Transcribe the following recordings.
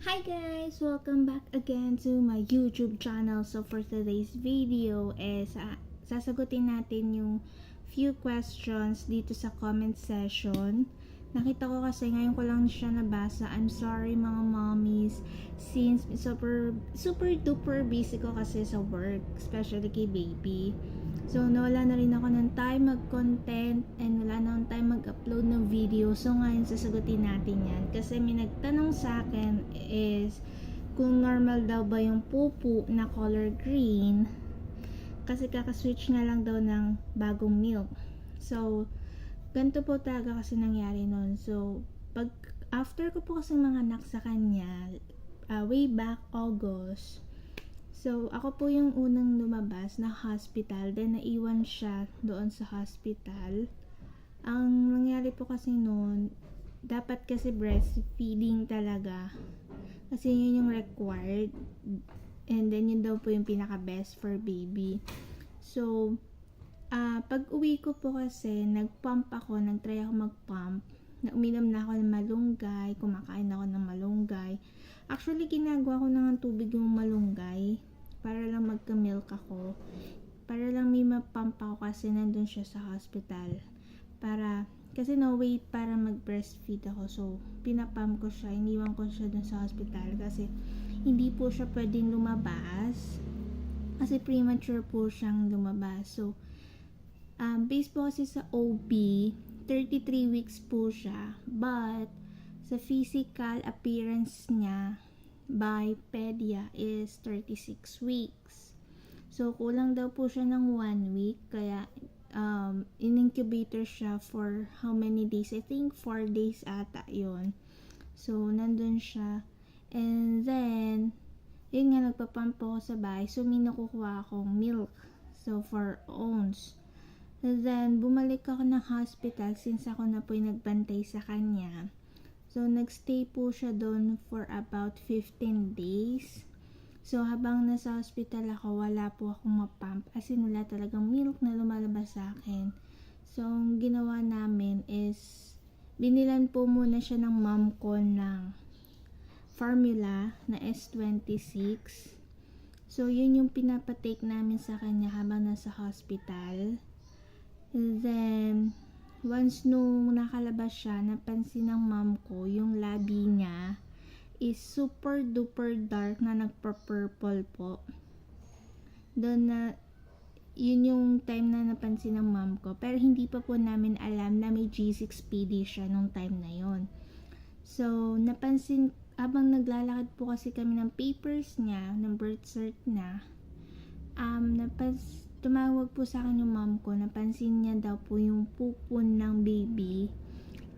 Hi guys! Welcome back again to my YouTube channel. So for today's video is sasagutin natin yung few questions dito sa comment session. Nakita ko kasi ngayon ko lang siya nabasa. I'm sorry mga mommies since super duper busy ko kasi sa work, especially kay baby. So, nawala na rin ako ng time mag-content and wala na akong time mag-upload ng video. So, ngayon sasagutin natin yan. Kasi may nagtanong sa akin is kung normal daw ba yung pupu na color green kasi kakaswitch na lang daw ng bagong milk. So, ganito po talaga kasi nangyari nun. So, after ko po kasi mga anak sa kanya, way back August, so, ako po yung unang lumabas na hospital, then naiwan siya doon sa hospital. Ang nangyari po kasi noon, dapat kasi breastfeeding talaga. Kasi yun yung required. And then yun daw po yung pinaka best for baby. So, pag uwi ko po kasi, nagpump ako, nagtry ako magpump. Uminom na ako ng malunggay, kumakain ako ng malunggay. Actually, ginagawa ko na ng tubig yung malunggay para lang magka-milk ako. Para lang may mapump ako kasi nandun siya sa hospital. Kasi no wait para mag-breastfeed ako. So, pinapump ko siya. Iniwan ko siya dun sa hospital kasi hindi po siya pwedeng lumabas. Kasi premature po siyang lumabas. So, based po kasi sa OB, 33 weeks po siya. But, sa physical appearance niya, by pedia is 36 weeks. So, kulang daw po siya ng 1 week. Kaya, in-incubator siya for how many days? I think 4 days ata yun. So, nandun siya. And then, yun nga, nagpapump ako sa bahay. So, may nakukuha akong milk. So, 4 ounce. And then, bumalik ako ng hospital since ako na po yung nagbantay sa kanya. So, nagstay po siya doon for about 15 days. So, habang nasa hospital ako, wala po akong mapump. As in, wala talagang milk na lumalabas sa akin. So, ang ginawa namin is, binilan po muna siya ng mom ko ng formula na S26. So, yun yung pinapatake namin sa kanya habang nasa hospital. And then, once nung nakalabas siya, napansin ng mom ko, yung labi niya is super duper dark na nagpa-purple po. Doon na, yun yung time na napansin ng mom ko. Pero hindi pa po namin alam na may G6PD siya nung time na yon. So, napansin, habang naglalakad po kasi kami ng papers niya, ng birth cert na, tumawag po sa akin yung mom ko, napansin niya daw po yung pupon ng baby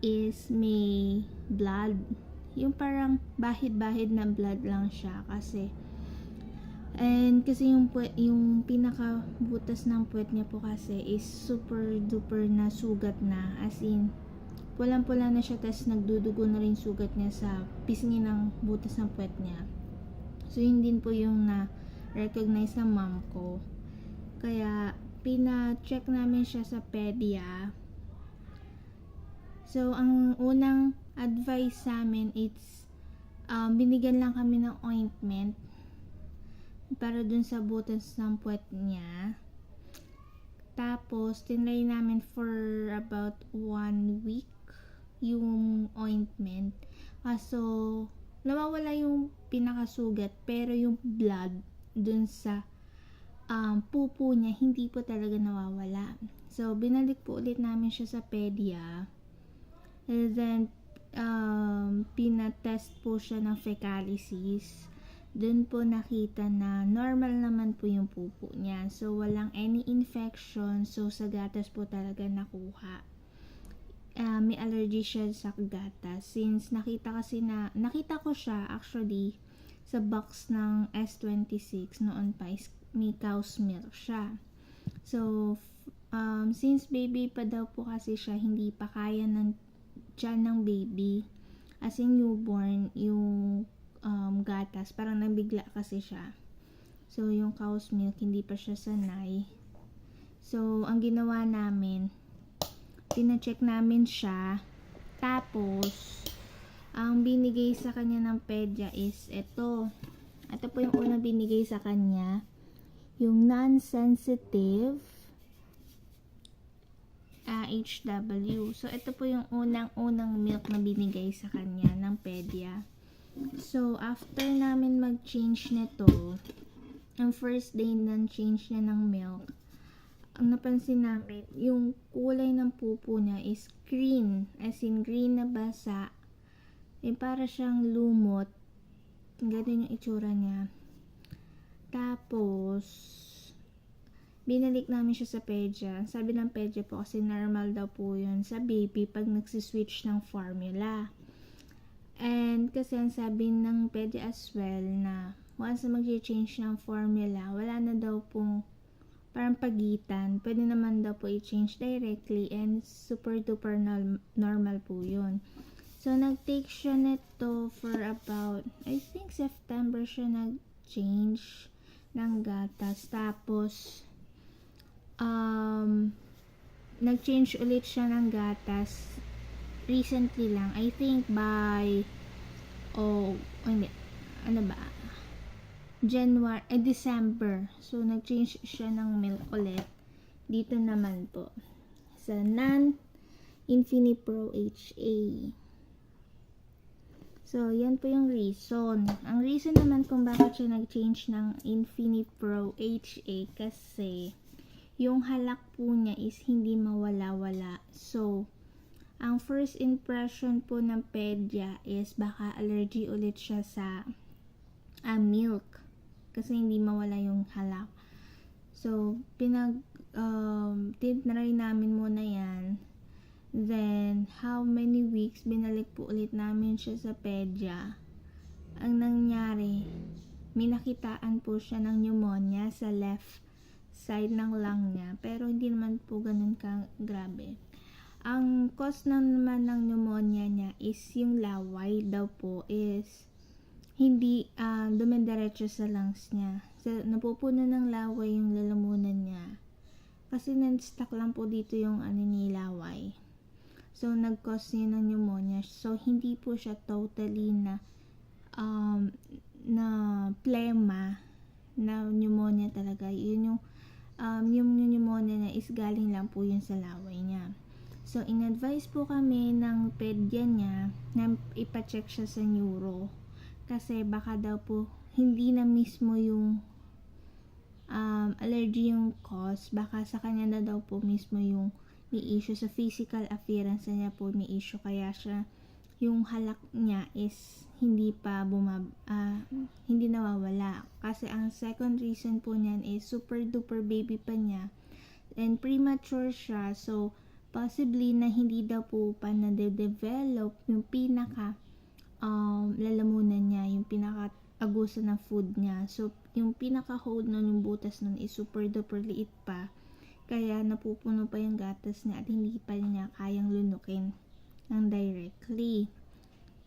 is may blood. Yung parang bahid-bahid na blood lang siya kasi yung pinaka butas ng puwet niya po kasi is super duper na sugat na, as in pulang-pula na siya, tas nagdudugo na rin sugat niya sa pisngi ng butas ng puwet niya. So yun din po yung na recognize ng mom ko. Kaya, pina-check namin siya sa pedia. So, ang unang advice sa amin is, binigyan lang kami ng ointment para dun sa butas ng puwet niya. Tapos, tinry namin for about 1 week yung ointment. So, nawawala yung pinakasugat, pero yung blood dun sa pupo niya hindi po talaga nawawala. So, binalik po ulit namin siya sa pedia. And then, pinatest po siya ng fecalysis. Doon po nakita na normal naman po yung pupo niya. So, walang any infection. So, sa gatas po talaga nakuha. May allergy siya sa gatas. Since nakita ko siya actually sa box ng S26 noon pa, may cow's milk siya. So, since baby pa daw po kasi siya, hindi pa kaya ng tiyan ng baby, as in newborn, yung gatas, parang nabigla kasi siya. So, yung cow's milk, hindi pa siya sanay. So, ang ginawa namin, pina-check namin siya, tapos, Ang binigay sa kanya ng pedya is ito. Ito po yung unang binigay sa kanya. Yung non-sensitive HW. So, ito po yung unang milk na binigay sa kanya ng pedya. So, after namin mag-change nito, ang first day ng change niya ng milk, ang napansin namin, yung kulay ng pupo niya is green. As in, green na basa. Para siyang lumot. Ganun yung itsura niya. Tapos, binalik namin siya sa pedya. Sabi ng pedya po, kasi normal daw po yun sa baby pag nagsiswitch ng formula. And kasi ang sabi ng pedya as well na once na mag-change ng formula, wala na daw pong parang pagitan. Pwede naman daw po i-change directly and super duper normal po yun. So, nag-take siya nito for about, I think September siya nag-change ng gatas. Tapos, nag-change ulit siya ng gatas recently lang. I think by, December. So, nag-change siya ng milk ulit. Dito naman po. Sa non-Infinipro HA. So, yan po yung reason. Ang reason naman kung bakit siya nag-change ng Infinipro HA kasi yung halak po niya is hindi mawala-wala. So, ang first impression po ng pedya is baka allergy ulit siya sa milk kasi hindi mawala yung halak. So, tinry namin muna yan. Then, how many weeks, binalik po ulit namin siya sa pedya. Ang nangyari, may nakitaan po siya ng pneumonia sa left side ng lung niya. Pero hindi naman po ganun ka grabe. Ang cause naman ng pneumonia niya is yung laway daw po is hindi dumidiretso sa lungs niya. So, napupuno ng laway yung lalamunan niya. Kasi nan-stuck lang po dito yung laway. So, nag-cause niya ng pneumonia. So, hindi po siya totally na plema na pneumonia talaga. Yun yung pneumonia niya is galing lang po yun sa laway niya. So, in-advise po kami ng pedya niya na ipacheck siya sa neuro. Kasi baka daw po hindi na mismo yung allergy yung cause. Baka sa kanya na daw po mismo yung may issue sa physical appearance niya po may issue, kaya siya yung halak niya is hindi nawawala kasi ang second reason po niyan is super duper baby pa niya and premature siya, so possibly na hindi daw po pa na-develop yung pinaka lalamunan niya, yung pinaka agusan ng food niya. So yung pinaka hold nun, yung butas nun is super duper liit pa. Kaya napupuno pa yung gatas niya at hindi pa niya kayang lunukin ng directly.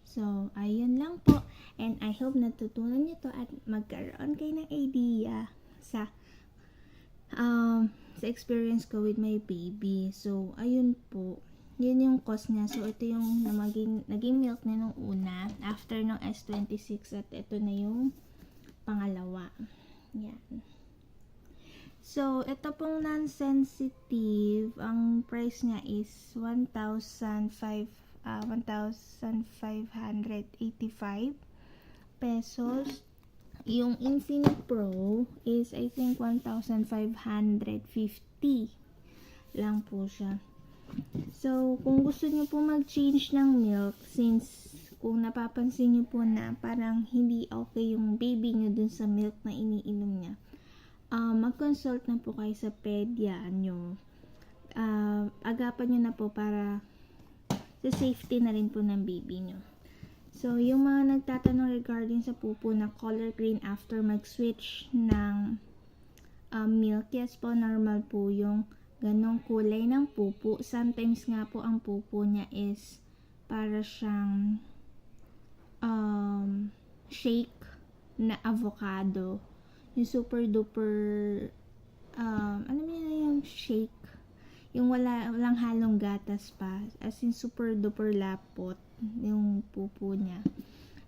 So, ayun lang po. And I hope natutunan niyo to at magkaroon kayo ng idea sa experience ko with my baby. So, ayun po. Yun yung cause niya. So, ito yung naging milk niya nung una after ng S26 at ito na yung pangalawa. Yan. So, ito pong non-sensitive, ang price niya is 1,585 pesos. Yung Infinipro is I think 1,550 lang po siya. So, kung gusto niyo po mag-change ng milk, since kung napapansin niyo po na parang hindi okay yung baby niyo dun sa milk na iniinom niya, mag-consult na po kayo sa pedya nyo. Agapan nyo na po para sa safety na rin po ng baby nyo. So, yung mga nagtatanong regarding sa pupo na color green after mag-switch ng milk, yes po, normal po yung ganong kulay ng pupo. Sometimes nga po ang pupo niya is para siyang shake na avocado. Yung super duper yung shake, yung walang halong gatas pa, as in super duper lapot. yung pupo niya.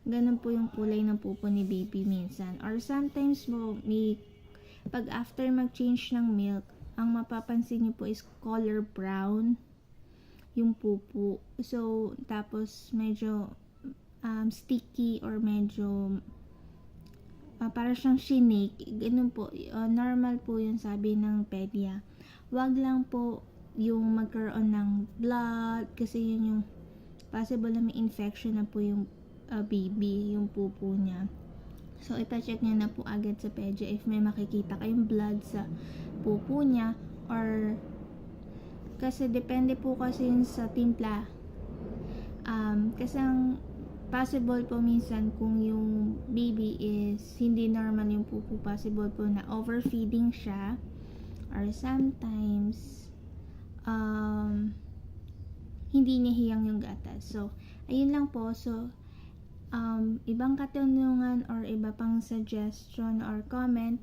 Ganun po yung kulay ng pupo ni baby minsan. Or sometimes po, pag after mag-change ng milk, ang mapapansin niyo po is color brown yung pupo. So, tapos medyo sticky or medyo para siyang shinik. Ganun po. Normal po yun, sabi ng pedia. Wag lang po yung magkaroon ng blood kasi yun yung possible na may infection na po yung baby, yung pupo niya. So, ipacheck niya na po agad sa pedia if may makikita kayong blood sa pupo niya or kasi depende po kasi yun sa timpla. Kasi ang possible po minsan kung yung baby is hindi normal yung pupo, possible po na overfeeding siya or sometimes hindi niya hiyang yung gatas. So, ayun lang po. So, ibang katanungan or iba pang suggestion or comment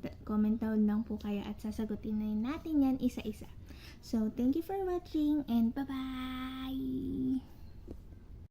down lang po kayo at sasagutin na natin yan isa-isa. So, thank you for watching and bye-bye!